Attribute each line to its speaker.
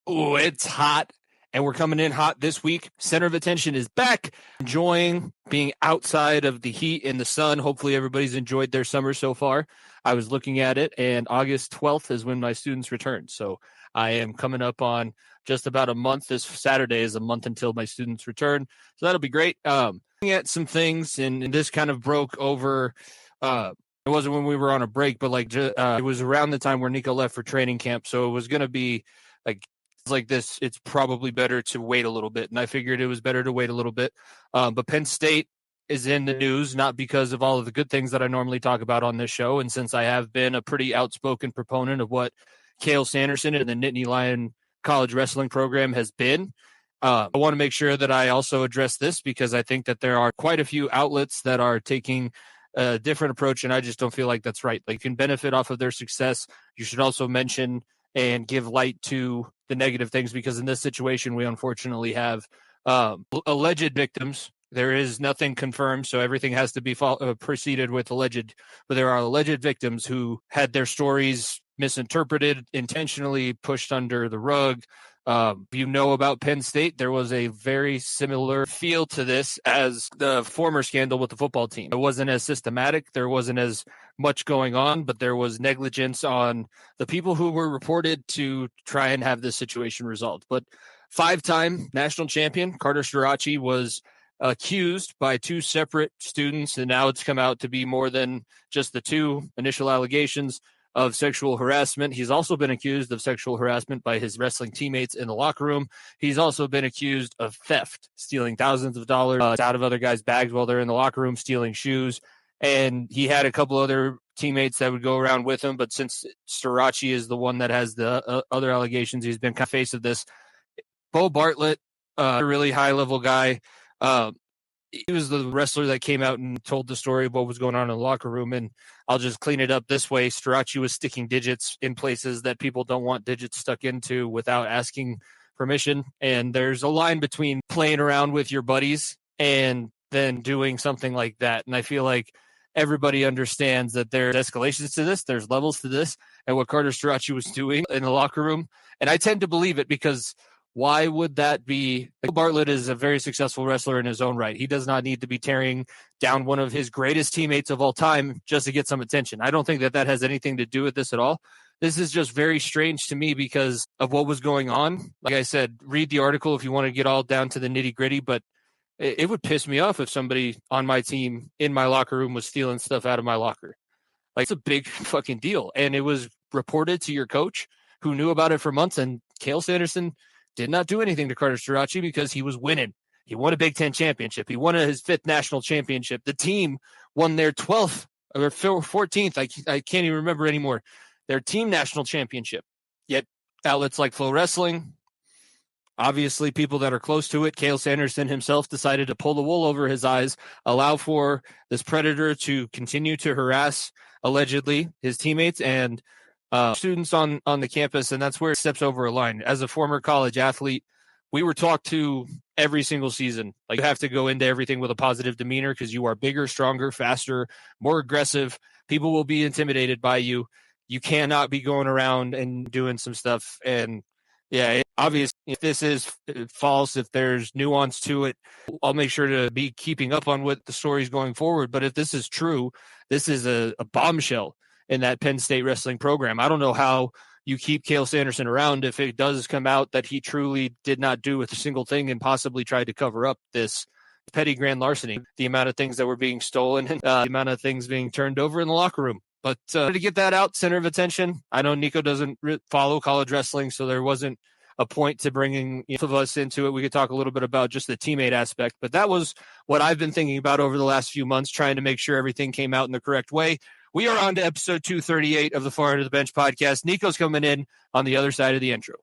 Speaker 1: Oh, it's hot, and we're coming in hot this week. Center of Attention is back, enjoying being outside of the heat and the sun. Hopefully everybody's enjoyed their summer so far. I was looking at it, and August 12th is when my students return. So I am coming up on just about a month. This Saturday is a month until my students return. So that'll be great. Looking at some things, and this kind of broke over it wasn't when we were on a break, but it was around the time where Nico left for training camp. So it was going to be like this, it's probably better to wait a little bit. And I figured it was better to wait a little bit. But Penn State is in the news, not because of all of the good things that I normally talk about on this show. And since I have been a pretty outspoken proponent of what Cale Sanderson and the Nittany Lion College Wrestling program has been, I want to make sure that I also address this because I think that there are quite a few outlets that are taking a different approach, and I just don't feel like that's right. Like, you can benefit off of their success. You should also mention and give light to the negative things, because in this situation, we unfortunately have alleged victims. There is nothing confirmed, so everything has to be preceded with alleged. But there are alleged victims who had their stories misinterpreted, intentionally pushed under the rug. About Penn State, there was a very similar feel to this as the former scandal with the football team. It wasn't as systematic. There wasn't as much going on, but there was negligence on the people who were reported to try and have this situation resolved. But 5-time national champion Carter Starocci was accused by 2 separate students, and now it's come out to be more than just the 2 initial allegations of sexual harassment. He's also been accused of sexual harassment by his wrestling teammates in the locker room. He's also been accused of theft, stealing thousands of dollars out of other guys' bags while they're in the locker room, stealing shoes. And he had a couple other teammates that would go around with him. But since Starocci is the one that has the other allegations, he's been kind of face of this. Bo Bartlett, a really high-level guy. He was the wrestler that came out and told the story of what was going on in the locker room. And I'll just clean it up this way. Starocci was sticking digits in places that people don't want digits stuck into without asking permission. And there's a line between playing around with your buddies and then doing something like that. And I feel like everybody understands that there's escalations to this, there's levels to this, and what Carter Starocci was doing in the locker room. And I tend to believe it because why would that be? Bartlett is a very successful wrestler in his own right. He does not need to be tearing down one of his greatest teammates of all time just to get some attention. I don't think that has anything to do with this at all. This is just very strange to me because of what was going on. Like I said, read the article if you want to get all down to the nitty gritty, but it would piss me off if somebody on my team in my locker room was stealing stuff out of my locker. Like, it's a big fucking deal. And it was reported to your coach who knew about it for months, and Cale Sanderson did not do anything to Carter Starocci because he was winning. He won a Big Ten championship. He won his 5th national championship. The team won their 12th or 14th. I can't even remember anymore. Their team national championship. Yet outlets like Flow Wrestling, obviously people that are close to it, Cale Sanderson himself decided to pull the wool over his eyes, allow for this predator to continue to harass, allegedly, his teammates and students on the campus, and that's where it steps over a line. As a former college athlete, we were talked to every single season. Like, you have to go into everything with a positive demeanor because you are bigger, stronger, faster, more aggressive. People will be intimidated by you. You cannot be going around and doing some stuff. And yeah, obviously, if this is false, if there's nuance to it, I'll make sure to be keeping up on what the story's going forward. But if this is true, this is a bombshell in that Penn State wrestling program. I don't know how you keep Cale Sanderson around if it does come out that he truly did not do a single thing and possibly tried to cover up this petty grand larceny, the amount of things that were being stolen and the amount of things being turned over in the locker room. But to get that out, center of attention, I know Nico doesn't follow college wrestling, so there wasn't a point to bringing both of us into it. We could talk a little bit about just the teammate aspect, but that was what I've been thinking about over the last few months, trying to make sure everything came out in the correct way. We are on to episode 238 of the Far End of the Bench podcast. Nico's coming in on the other side of the intro.